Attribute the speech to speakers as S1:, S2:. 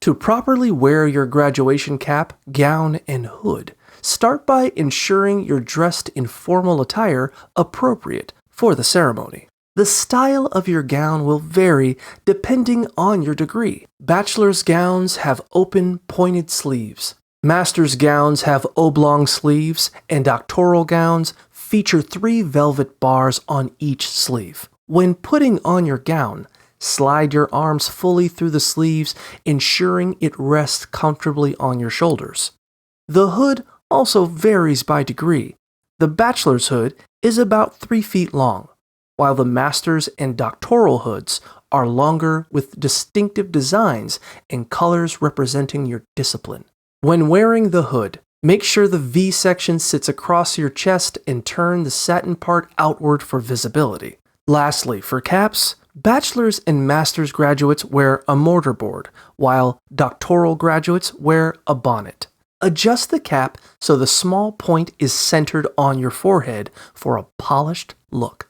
S1: To properly wear your graduation cap, gown, and hood, start by ensuring you're dressed in formal attire appropriate for the ceremony. The style of your gown will vary depending on your degree. Bachelor's gowns have open, pointed sleeves. Master's gowns have oblong sleeves, and doctoral gowns feature 3 velvet bars on each sleeve. When putting on your gown, slide your arms fully through the sleeves, ensuring it rests comfortably on your shoulders. The hood also varies by degree. The bachelor's hood is about 3 feet long, while the master's and doctoral hoods are longer with distinctive designs and colors representing your discipline. When wearing the hood, make sure the V section sits across your chest and turn the satin part outward for visibility. Lastly, for caps, bachelor's and master's graduates wear a mortarboard, while doctoral graduates wear a bonnet. Adjust the cap so the small point is centered on your forehead for a polished look.